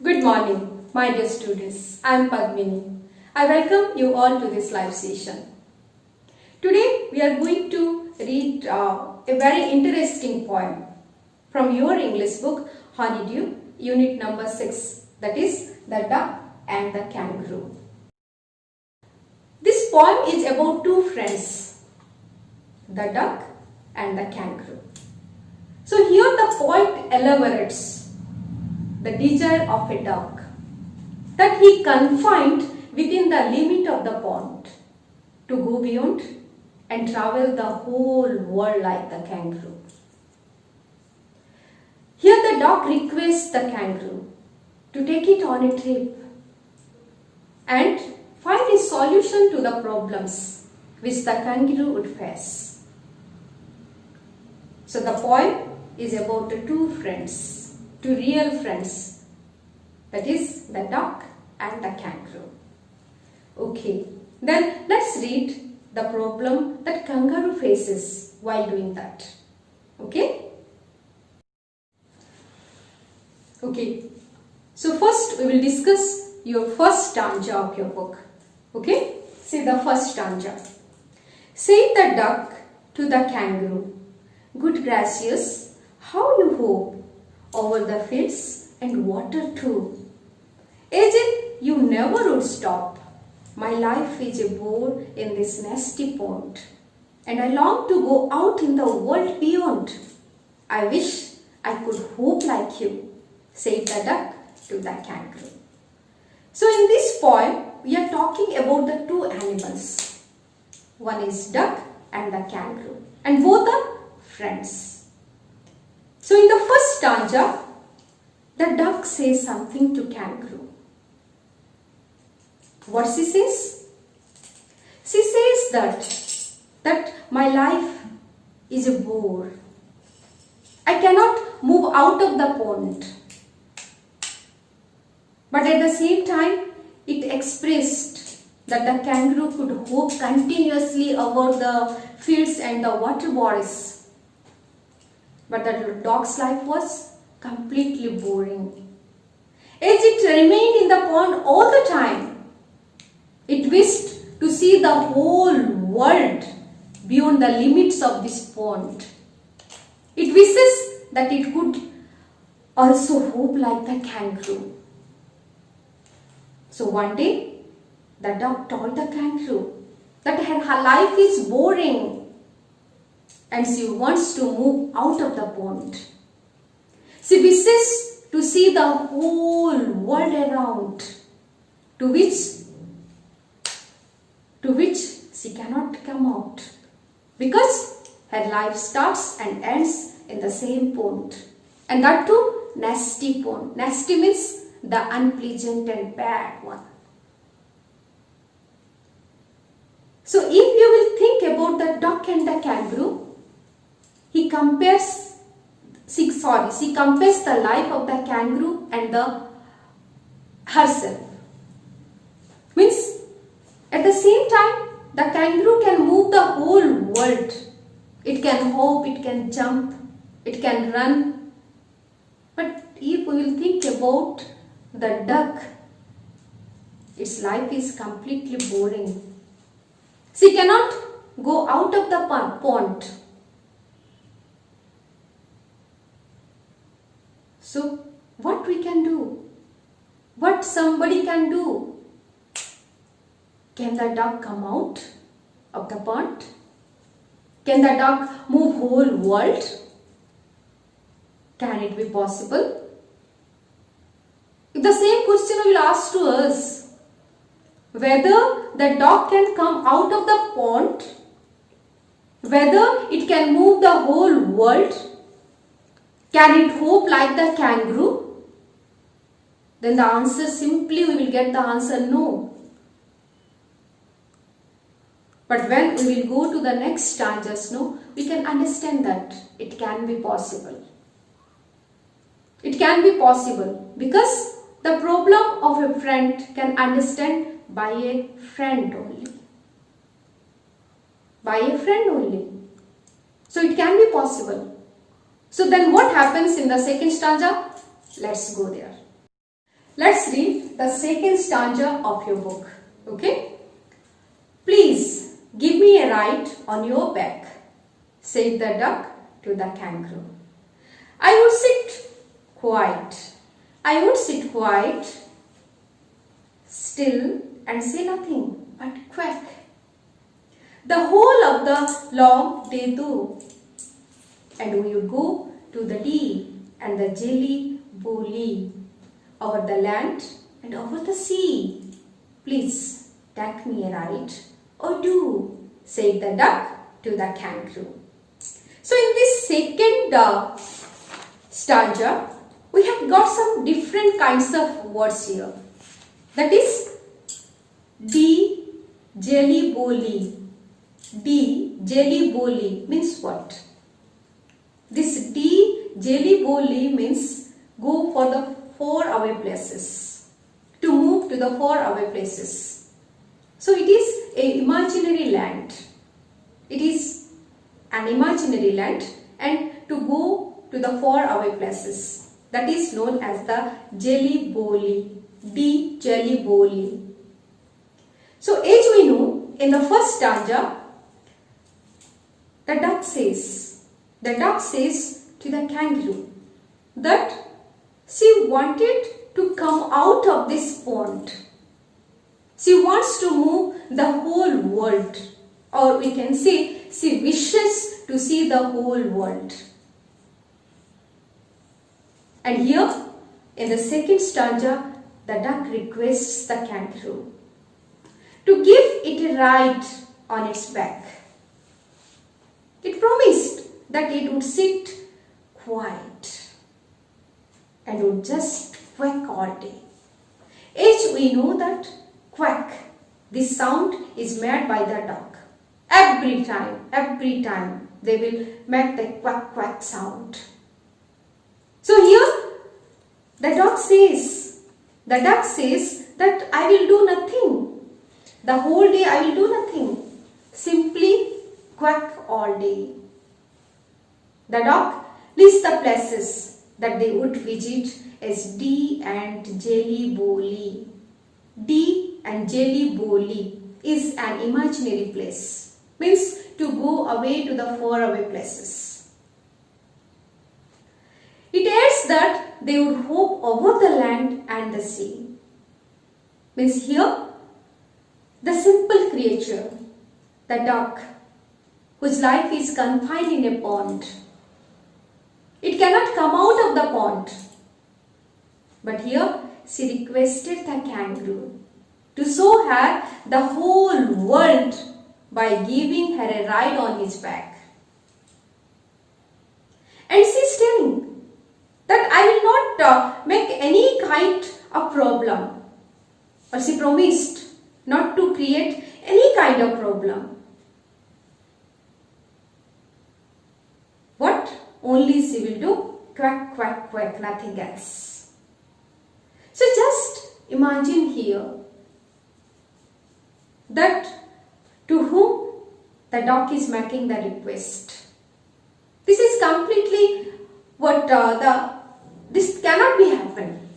Good morning, my dear students. I am Padmini. I welcome you all to this live session. Today we are going to read a very interesting poem from your English book Honeydew, unit number 6, that is The Duck and the Kangaroo. This poem is about two friends, the duck and the kangaroo. So here the poet elaborates the desire of a duck that he confined within the limit of the pond to go beyond and travel the whole world like the kangaroo. Here the duck requests the kangaroo to take it on a trip and find a solution to the problems which the kangaroo would face. So the poem is about the two friends, two real friends, that is the duck and the kangaroo. Okay, then let's read the problem that kangaroo faces while doing that. Okay? Okay, so first we will discuss your first stanza of your book. Okay, see the first stanza. Said the duck to the kangaroo, "Good gracious, how you hope over the fields and water too. As if you never would stop. My life is a bore in this nasty pond, and I long to go out in the world beyond. I wish I could hope like you," said the duck to the kangaroo. So in this poem, we are talking about the two animals. One is duck and the kangaroo, and both are friends. So in the first stanza, the duck says something to kangaroo. What she says? She says that my life is a bore. I cannot move out of the pond. But at the same time, it expressed that the kangaroo could hope continuously over the fields and the water bodies. But the dog's life was completely boring. As it remained in the pond all the time, it wished to see the whole world beyond the limits of this pond. It wishes that it could also hope like the kangaroo. So one day, the duck told the kangaroo that her life is boring and she wants to move out of the pond. She wishes to see the whole world around, to which she cannot come out, because her life starts and ends in the same pond, and that too nasty pond. Nasty means the unpleasant and bad one. So if you will think about the duck and the kangaroo, she compares the life of the kangaroo and herself. Means at the same time, the kangaroo can move the whole world. It can hop, it can jump, it can run. But if we will think about the duck, its life is completely boring. She cannot go out of the pond. So what we can do? What somebody can do? Can the duck come out of the pond? Can the duck move whole world? Can it be possible? If the same question will ask to us, whether the dog can come out of the pond, whether it can move the whole world, can it hope like the kangaroo? Then the answer simply we will get the answer no. But when we will go to the next stanzas, we can understand that it can be possible. It can be possible because the problem of a friend can understand by a friend only. By a friend only. So it can be possible. So then what happens in the second stanza? Let's go there. Let's read the second stanza of your book. Okay? Please give me a ride on your back, said the duck to the kangaroo. I would sit quiet. I would sit quiet, still, and say nothing but quack. The whole of the long day through, and we would go to the tea and the jelly bolly, over the land and over the sea. Please take me a ride, or do, said the duck to the kangaroo. So in this second stanza, we have got some different kinds of words here. That is D jelly bolly. D jelly bolly means what? This D jelly bolly means go for the far away places. To move to the far away places. So it is an imaginary land. It is an imaginary land, and to go to the far away places. That is known as the jelly bolly. D jelly bolly. So as we know, in the first stanza, the duck says to the kangaroo that she wanted to come out of this pond. She wants to move the whole world, or we can say she wishes to see the whole world. And here in the second stanza, the duck requests the kangaroo to give it a ride on its back. It promised that it would sit quiet and would just quack all day. As we know that quack, this sound is made by the duck. Every time they will make the quack quack sound. So here the duck says that I will do nothing. The whole day I will do nothing. Simply quack all day. The duck lists the places that they would visit as D and jelly bolly. D and jelly bolly is an imaginary place. Means to go away to the far away places. It adds that they would hop over the land and the sea. Means here, the simple creature, the duck, whose life is confined in a pond. It cannot come out of the pond. But here, she requested the kangaroo to show her the whole world by giving her a ride on his back. And she is telling that I will not make any kind of problem. Or she promised not to create any kind of problem. What only she will do? Quack, quack, quack, nothing else. So just imagine here that to whom the duck is making the request. This is completely what this cannot be happen.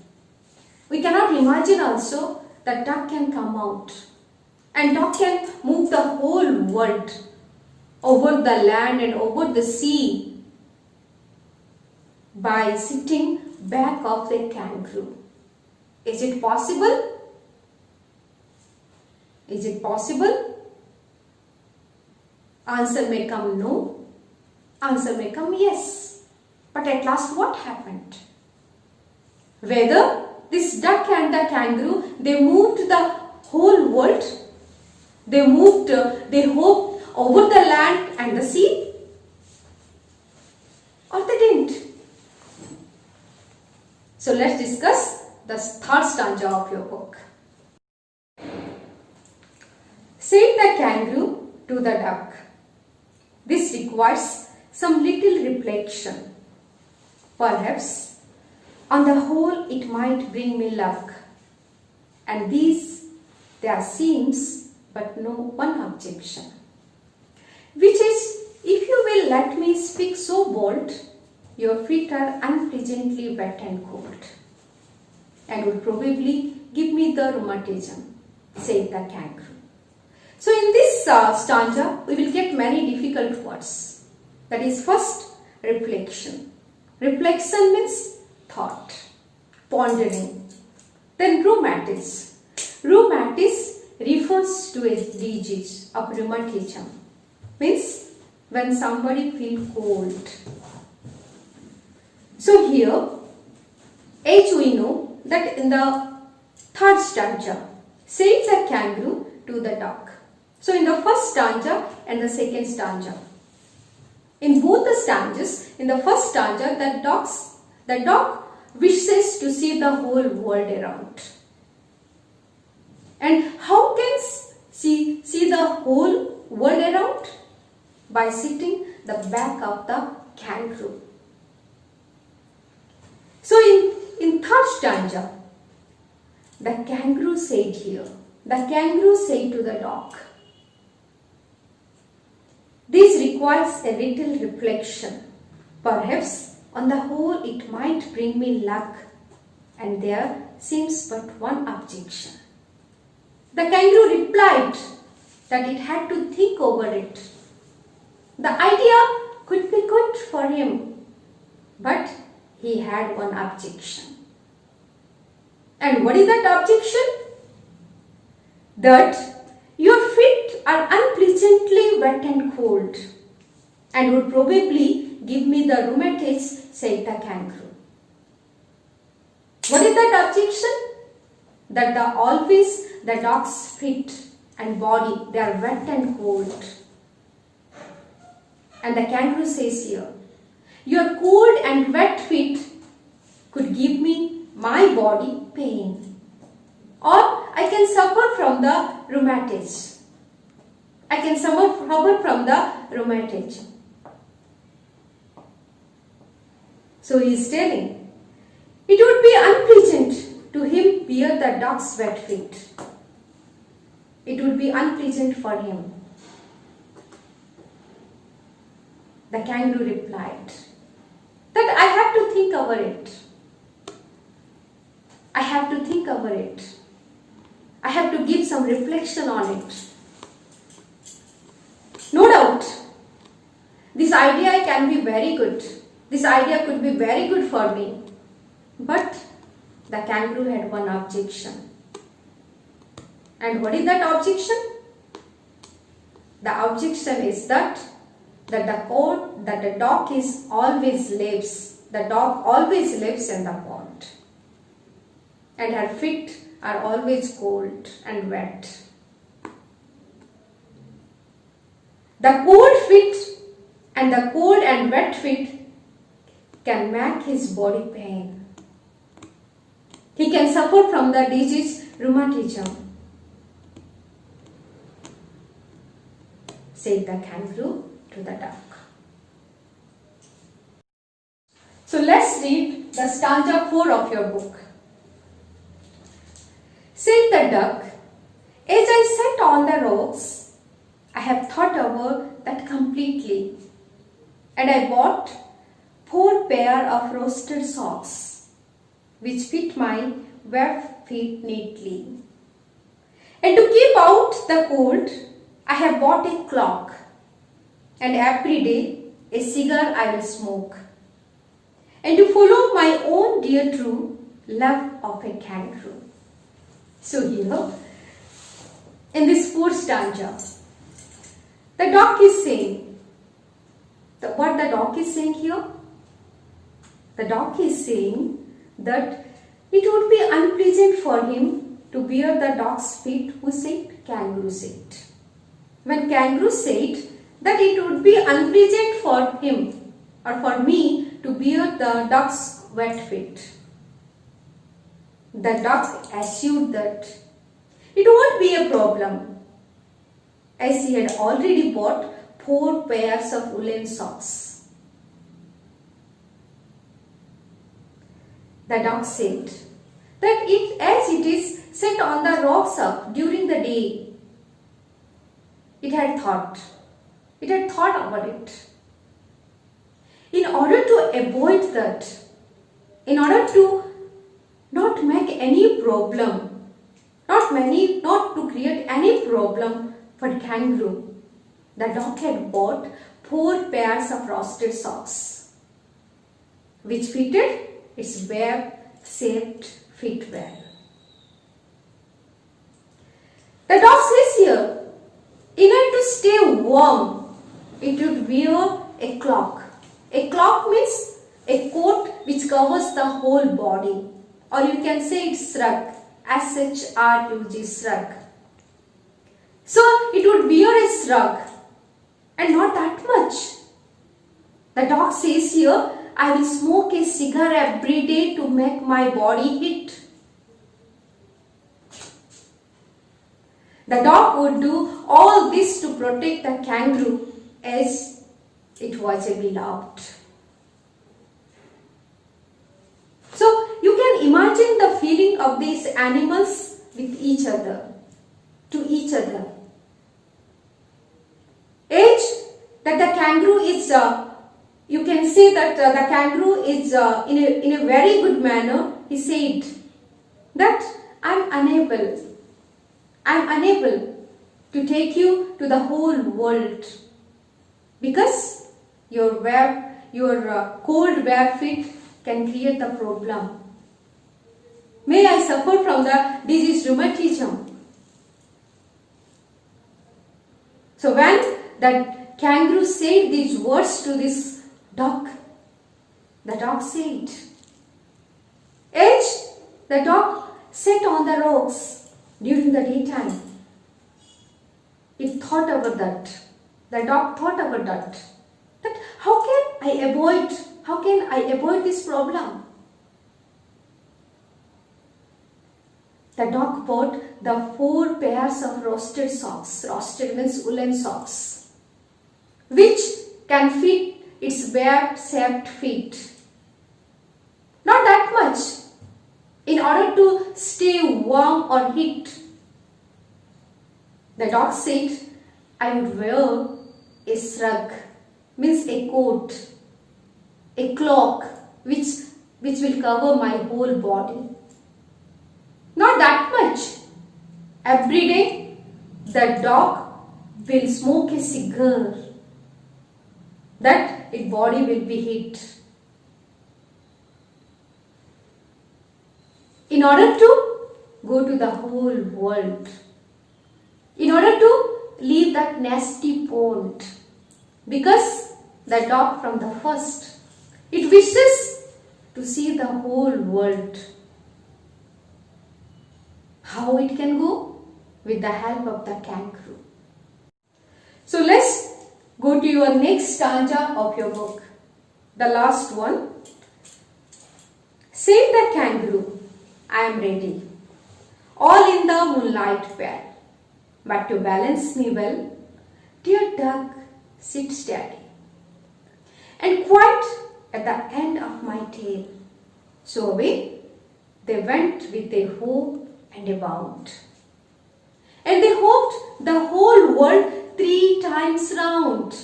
We cannot imagine also that duck can come out and duck can move the whole world over the land and over the sea by sitting back of a kangaroo. Is it possible? Is it possible? Answer may come no. Answer may come yes. But at last what happened? Whether this duck and the kangaroo, they moved the whole world. They hopped over the land and the sea. Or they didn't. So let's discuss the third stanza of your book. Said the kangaroo to the duck, this requires some little reflection. Perhaps, on the whole, it might bring me luck. And these, there seems but no one objection. Which is, if you will let me speak so bold, your feet are unpleasantly wet and cold. and would probably give me the rheumatism, said the kangaroo. So in this stanza, we will get many difficult words. That is, first, reflection. Reflection means thought, pondering. Then rheumatism. Rheumatism refers to a disease of rheumatism. Means when somebody feels cold. So here, as we know that in the third stanza, said the kangaroo to the dog. So in the first stanza and the second stanza. In both the stanzas, in the first stanza, the dog wishes to see the whole world around. And how can she see the whole world around? By sitting the back of the kangaroo. So in third stanza, the kangaroo said here, the kangaroo said to the dog, this requires a little reflection. Perhaps on the whole it might bring me luck, and there seems but one objection. The kangaroo replied that it had to think over it. The idea could be good for him, but he had one objection. And what is that objection? That your feet are unpleasantly wet and cold, and would probably give me the rheumatism, said the kangaroo. What is that objection? That the dog's feet and body, they are wet and cold. And the kangaroo says here, your cold and wet feet could give me my body pain, or I can suffer from the rheumatism. I can suffer from the rheumatism. So he is telling, it would be unpleasant to him bear the dog's wet feet. It would be unpleasant for him. The kangaroo replied that I have to think over it. I have to think over it. I have to give some reflection on it. No doubt, this idea can be very good. This idea could be very good for me. But the kangaroo had one objection. And what is that objection? The objection is that the dog always lives. The dog always lives in the pond. And her feet are always cold and wet. The cold feet and the cold and wet feet can make his body pain. He can suffer from the disease rheumatism, said the kangaroo to the duck. So let's read the stanza 4 of your book. Said the duck, as I sat on the rocks, I have thought over that completely, and I bought 4 pair of roasted socks, which fit my wet feet neatly. And to keep out the cold, I have bought a clock, and every day a cigar I will smoke, and to follow my own dear true love of a kangaroo. So here, in this 4th stanza, the dog is saying, what the dog is saying here? The dog is saying that it would be unpleasant for him to bear the dog's feet. Who said? Kangaroo said. When kangaroo said that it would be unpleasant for him or for me to bear the dog's wet feet, the dog assured that it won't be a problem, as he had already bought 4 pairs of woolen socks. The dog said that as it is set on the rocks up during the day, it had thought about it. In order to avoid that, in order to not not make any problem, not to create any problem for Kangaroo. The dog had bought 4 pairs of frosted socks, which fitted its web-shaped feet well. The dog says here, in order to stay warm, it would wear a cloak. A cloak means a coat which covers the whole body, or you can say it's shrug, S-H-R-U-G, shrug. So it would wear a shrug, and not that much. The dog says here, I will smoke a cigar every day to make my body heat. The dog would do all this to protect the kangaroo as it was a beloved. So you can imagine the feeling of these animals with each other, to each other. Age that the kangaroo is, you can say that the kangaroo is in a very good manner. He said that I am unable to take you to the whole world because your cold web feet can create the problem. May I suffer from the disease rheumatism. So when that kangaroo said these words to this dog, the dog said, Edge, the dog sat on the rocks during the daytime. It thought about that. The dog thought about that. That how can I avoid this problem? The dog bought the 4 pairs of roasted socks. Roasted means woolen socks, which can fit its web-shaped feet. Not that much. In order to stay warm or heat, the dog said, I would wear a shrug, means a coat, a cloak, which will cover my whole body. Not that much. Every day, the dog will smoke a cigar, that its body will be heat. In order to go to the whole world, in order to leave that nasty pond, because the dog from the first, it wishes to see the whole world. How it can go? With the help of the kangaroo. So let's go to your next stanza of your book. The last one. Said the kangaroo, I am ready, all in the moonlight fair. But to balance me well, dear duck, sit steady, and quite at the end of my tail. So away they went with a hope and a bound. And they hoped the whole world 3 times round.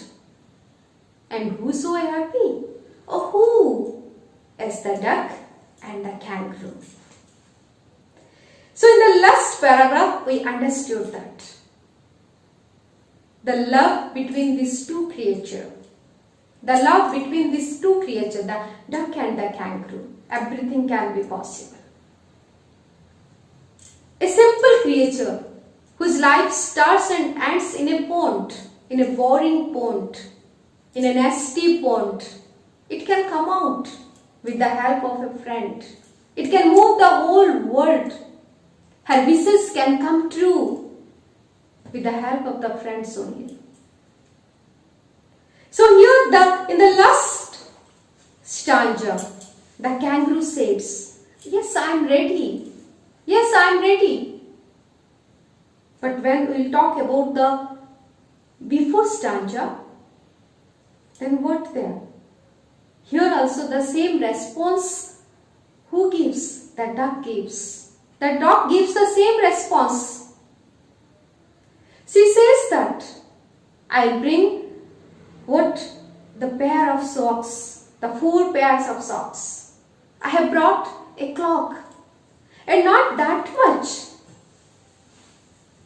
And who so happy? Oh, who? As the duck and the kangaroo. So in the last paragraph, we understood that the love between these two creatures, the duck and the kangaroo, everything can be possible. A simple creature whose life starts and ends in a pond, in a boring pond, in a nasty pond, it can come out with the help of a friend. It can move the whole world. Her wishes can come true with the help of the friends only. So here in the last stanza, the kangaroo says, yes, I am ready. Yes, I am ready. But when we will talk about the before stanza, then what there? Here also the same response. Who gives? The duck gives. The dog gives the same response. She says that I bring the pair of socks, the 4 pairs of socks. I have brought a clock. and not that much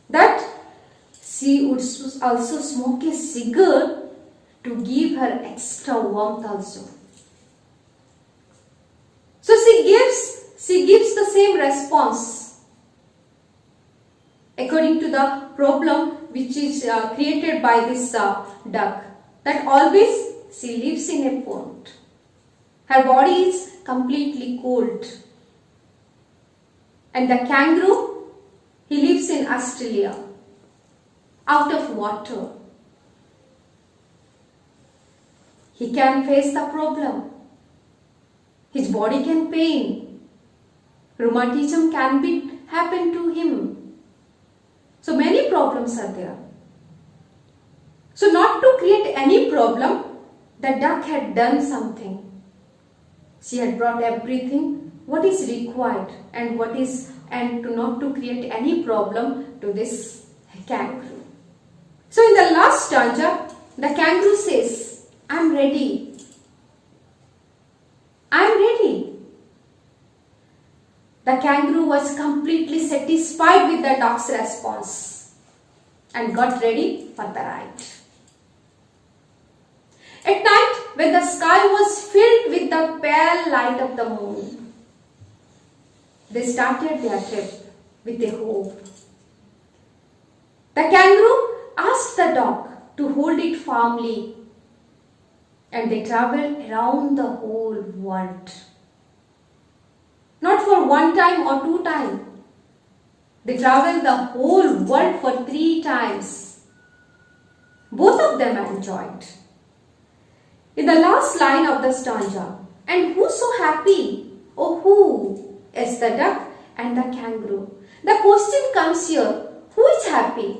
that she would also smoke a cigar to give her extra warmth also. So she gives the same response according to the problem which is created by this duck, that always she lives in a pond. Her body is completely cold. And the kangaroo, he lives in Australia, out of water. He can face the problem. His body can pain. Rheumatism can happen to him. So many problems are there. So not to create any problem, the duck had done something. She had brought everything what is required and not to create any problem to this kangaroo. So in the last stanza, the kangaroo says, "I'm ready. I'm ready." The kangaroo was completely satisfied with the duck's response and got ready for the ride. At night, when the sky was filled with the pale light of the moon, they started their trip with a hope. The kangaroo asked the dog to hold it firmly, and they traveled around the whole world. Not for one time or two times. They traveled the whole world for 3 times. Both of them enjoyed. In the last line of the stanza, "And who's so happy? Oh, who?" is the duck and the kangaroo. The question comes here, who is happy?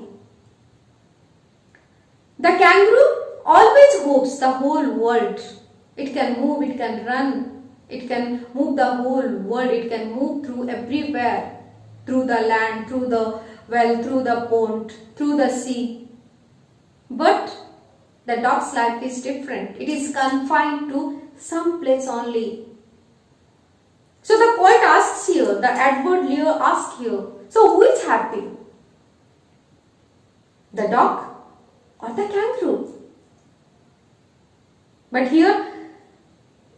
The kangaroo always hopes the whole world. It can move, it can run, it can move the whole world, it can move through everywhere, through the land, through the well, through the pond, through the sea. But the dog's life is different. It is confined to some place only. So the poet asks here, the Edward Lear asks here, so who is happy? The dog or the kangaroo? But here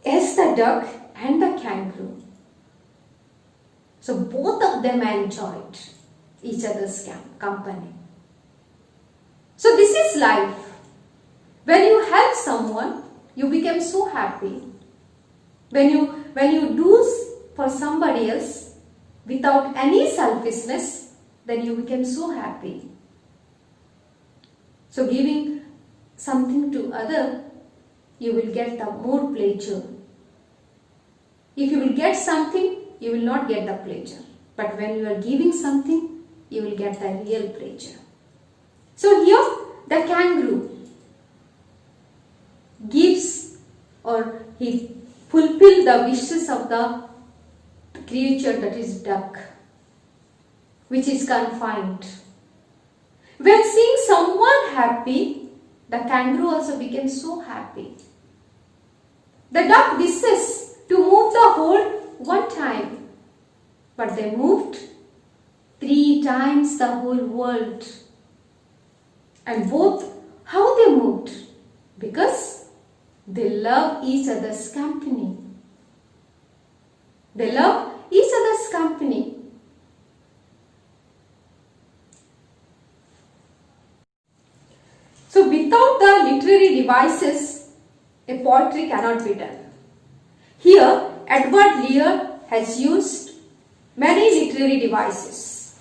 is the duck and the kangaroo. So both of them enjoyed each other's company. So this is life. When you help someone, you become so happy. When you do for somebody else without any selfishness, then you become so happy. So giving something to other, you will get the more pleasure. If you will get something, you will not get the pleasure. But when you are giving something, you will get the real pleasure. So here the kangaroo gives, or he fulfills the wishes of the creature, that is duck, which is confined. When seeing someone happy, the kangaroo also became so happy. The duck wishes to move the whole one time, but they moved 3 times the whole world. And both, how they moved? Because they love each other's company. They love each other's company. So without the literary devices, a poetry cannot be done. Here, Edward Lear has used many literary devices.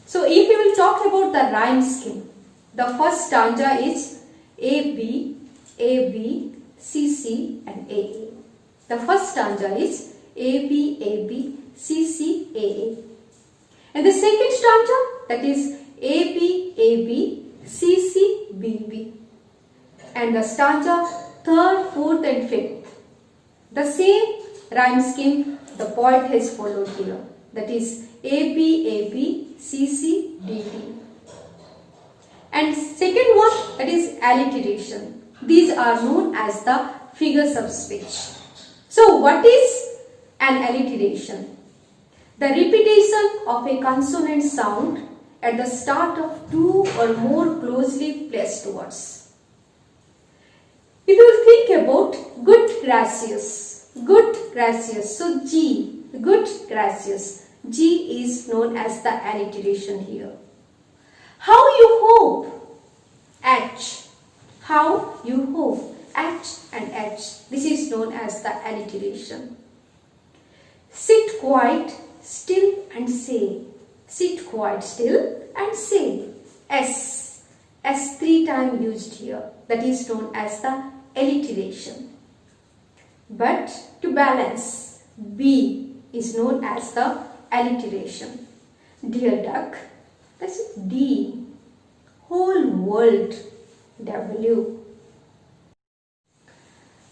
So if we will talk about the rhyme scheme, the first stanza is A, B, A, B, C, C and A, A. The first stanza is A, B, A, B, C, C, A, A. And the second stanza, that is A, B, A, B, C, C, B, B. And the stanza third, fourth and fifth, the same rhyme scheme the poet has followed here. That is A, B, A, B, C, C, D, D. And second one, that is alliteration. These are known as the figures of speech. So what is an alliteration? The repetition of a consonant sound at the start of two or more closely placed words. If you think about good gracious, so G, good gracious, G is known as the alliteration here. How you hope, H, how you hope, H and H, this is known as the alliteration. Sit quite still and say, sit quite still and say, S, S 3 times used here, that is known as the alliteration. But to balance, B is known as the alliteration. Dear duck, that's D. Whole world, W.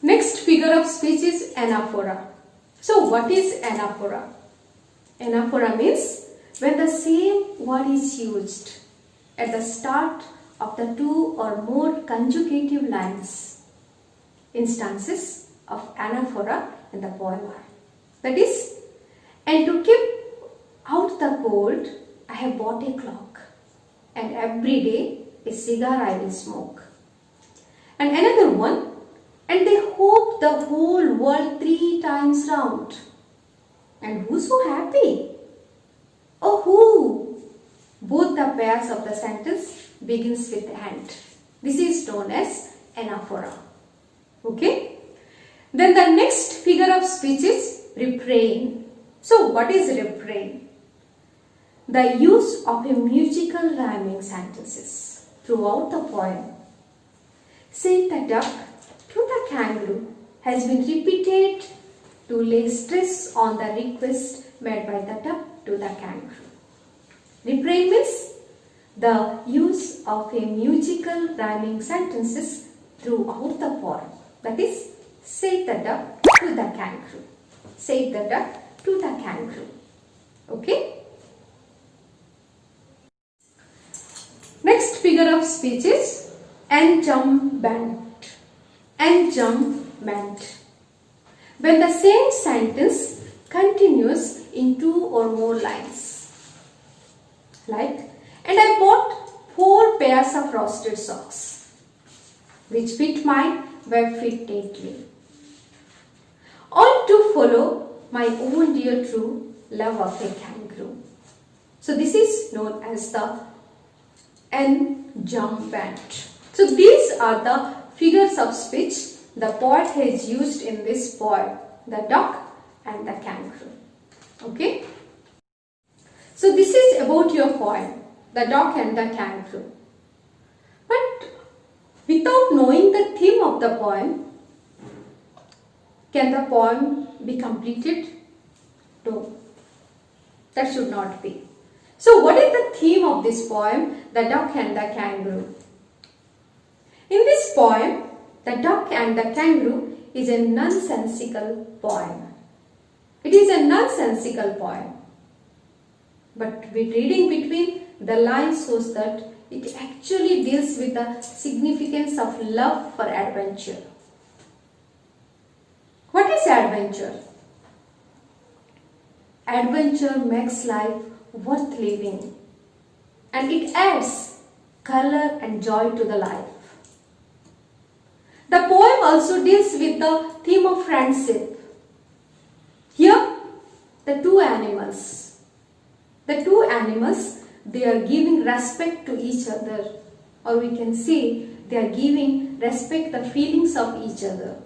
Next figure of speech is anaphora. So what is anaphora? Anaphora means when the same word is used at the start of the two or more conjugative lines. Instances of anaphora in the poem are, that is, and to keep out the cold, I have bought a clock, and every day a cigar I will smoke. And another one, and they hope the whole world 3 times round. And who's so happy? Oh, who? Both the pairs of the sentence begins with and. This is known as anaphora. Okay? Then the next figure of speech is refrain. So what is refrain? The use of a musical rhyming sentences throughout the poem. Say the duck to the kangaroo has been repeated to lay stress on the request made by the duck to the kangaroo. Refrain means the use of a musical rhyming sentences throughout the poem. That is, say the duck to the kangaroo. Say the duck to the kangaroo. Okay? Next figure of speech is enjambment. Enjambment. When the same sentence continues in 2 or more lines. Like, and I bought 4 pairs of frosted socks, which fit my web feet neatly. All to follow my own dear true love of a kangaroo. So this is known as the enjambment. So these are the figures of speech the poet has used in this poem, the duck and the kangaroo. Okay? So this is about your poem, the duck and the kangaroo. But without knowing the theme of the poem, can the poem be completed? No, that should not be. So what is the theme of this poem, the duck and the kangaroo? In this poem, the duck and the kangaroo is a nonsensical poem. It is a nonsensical poem. But with reading between the lines shows that it actually deals with the significance of love for adventure. What is adventure? Adventure makes life worth living, and it adds color and joy to the life. The poem also deals with the theme of friendship. Here, the two animals, they are giving respect to each other, or we can say they are giving respect the feelings of each other.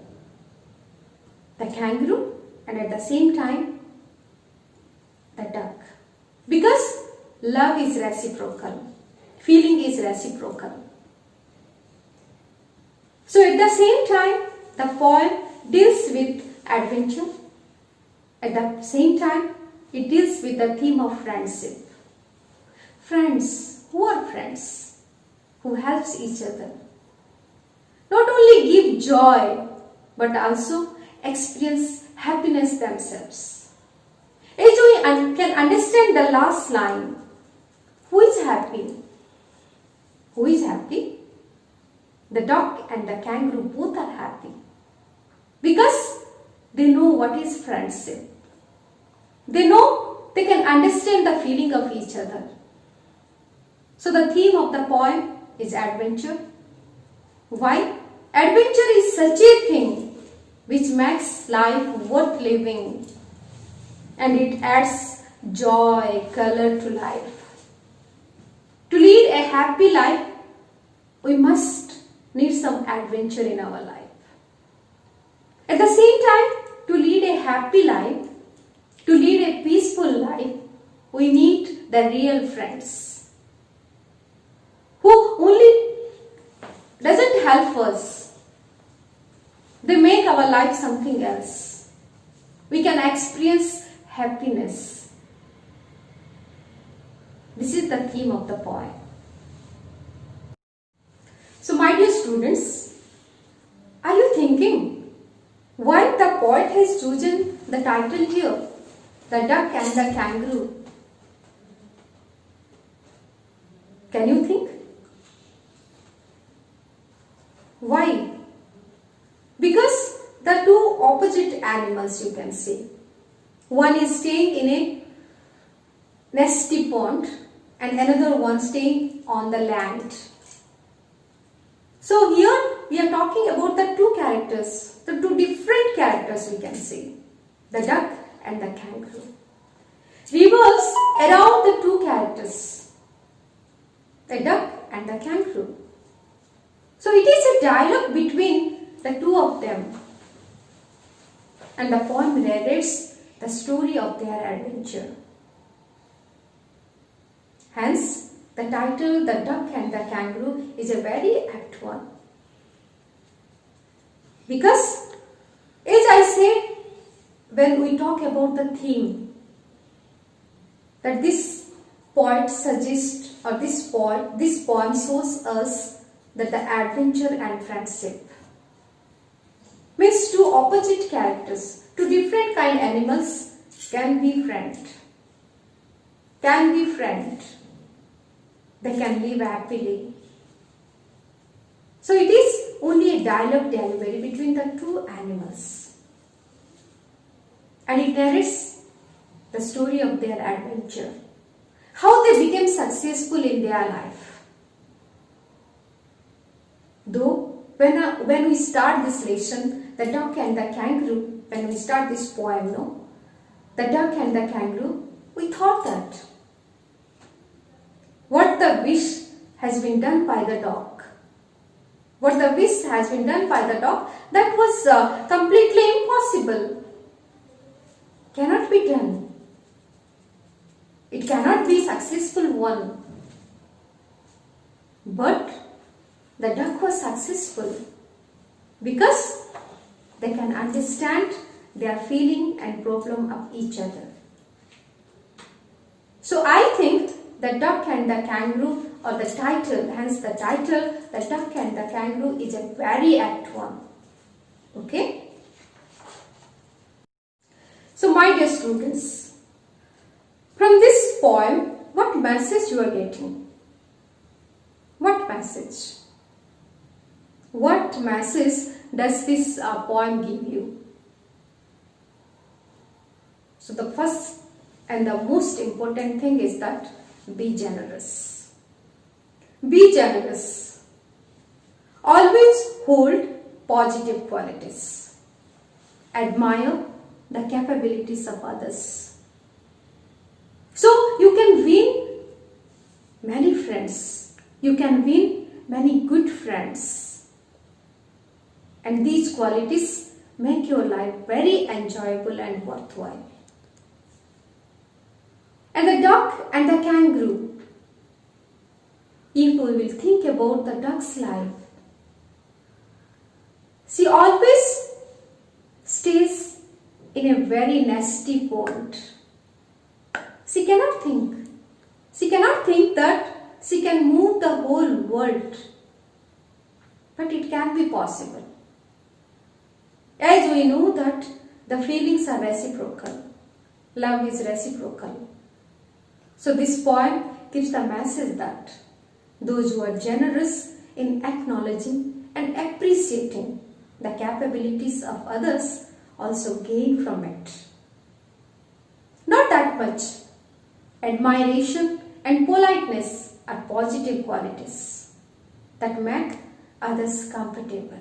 The kangaroo and at the same time the duck. Because love is reciprocal, feeling is reciprocal. So at the same time, the poem deals with adventure. At the same time, it deals with the theme of friendship. Friends, who are friends? Who helps each other. Not only give joy, but also experience happiness themselves. As we can understand the last line, who is happy? Who is happy? The duck and the kangaroo both are happy because they know what is friendship. They know they can understand the feeling of each other. So the theme of the poem is adventure. Why? Adventure is such a thing which makes life worth living, and it adds joy, color to life. To lead a happy life, we must need some adventure in our life. At the same time, to lead a happy life, to lead a peaceful life, we need the real friends who only doesn't help us. They make our life something else. We can experience happiness. This is the theme of the poem. So my dear students, are you thinking why the poet has chosen the title here, The Duck and the Kangaroo? Can you think? Why? Because the two opposite animals, you can say. One is staying in a nesty pond and another one staying on the land. So here we are talking about the two characters, the two different characters, we can say, the duck and the kangaroo. Revolves around the two characters, the duck and the kangaroo. So it is a dialogue between the two of them, and the poem narrates the story of their adventure. Hence, the title The Duck and the Kangaroo is a very apt one. Because, as I said, when we talk about the theme, that this poet suggests, or this poem shows us that the adventure and friendship means two opposite characters, two different kind animals can be friend. They can live happily. So it is only a dialogue delivery between the two animals, and it narrates the story of their adventure, how they became successful in their life. Though when we start this lesson, the duck and the kangaroo, when we start this poem, the duck and the kangaroo, we thought that what the wish has been done by the dog, that was completely impossible. Cannot be done. It cannot be successful one. But the duck was successful because they can understand their feeling and problem of each other. So I think the duck and the kangaroo, or the title, hence the title, the duck and the kangaroo, is a very apt one. Okay? So my dear students, from this poem, what message you are getting? What message? What message does this poem give you? So the first and the most important thing is that be generous. Be generous. Always hold positive qualities. Admire the capabilities of others. So you can win many friends. You can win many good friends. And these qualities make your life very enjoyable and worthwhile. And the duck and the kangaroo. If we will think about the duck's life, she always stays in a very nasty pond. She cannot think. She cannot think that she can move the whole world. But it can be possible. As we know that the feelings are reciprocal. Love is reciprocal. So this poem gives the message that those who are generous in acknowledging and appreciating the capabilities of others also gain from it. Not that much, Admiration and politeness are positive qualities that make others comfortable.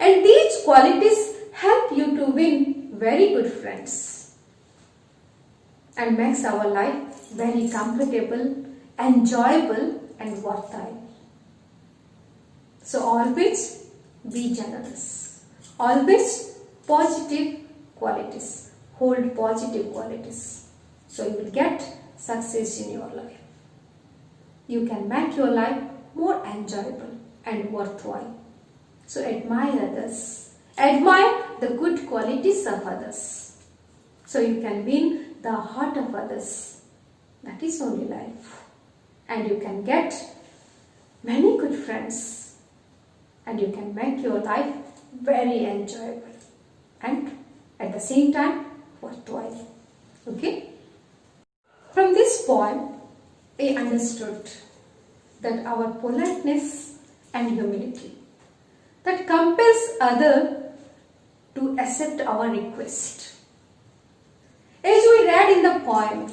And these qualities help you to win very good friends and makes our life very comfortable, enjoyable and worthwhile. So always be generous. Always positive qualities. Hold positive qualities. So you will get success in your life. You can make your life more enjoyable and worthwhile. So admire others. Admire the good qualities of others. So you can win the heart of others. That is only life. And you can get many good friends. And you can make your life very enjoyable. And at the same time, worthwhile. Okay? From this poem, I understood that our politeness and humility that compels other to accept our request. As we read in the poem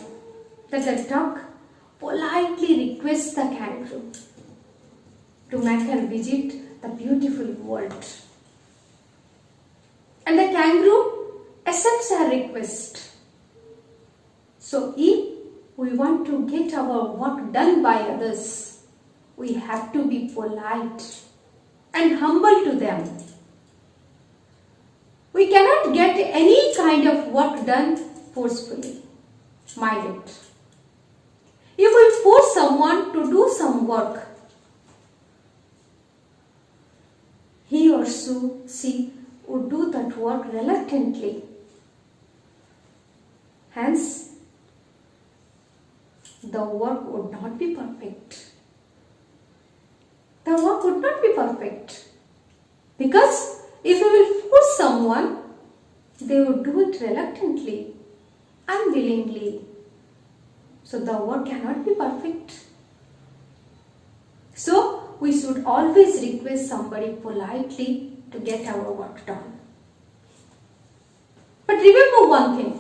that the duck politely requests the kangaroo to make her visit the beautiful world. And the kangaroo accepts her request. So if we want to get our work done by others, we have to be polite and humble to them. We cannot get any kind of work done forcefully. Mind it. If we force someone to do some work, he or she would do that work reluctantly. Hence, the work would not be perfect. The work would not be perfect. Because if we will force someone, they would do it reluctantly, unwillingly. So the work cannot be perfect. So we should always request somebody politely to get our work done. But remember one thing.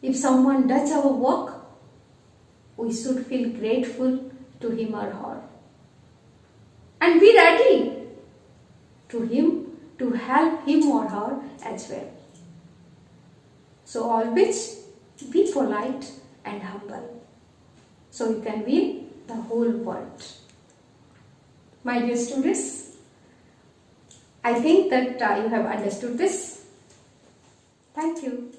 If someone does our work, we should feel grateful to him or her. And be ready to him to help him or her as well. So always be polite and humble. So you can win the whole world. My dear students, I think that you have understood this. Thank you.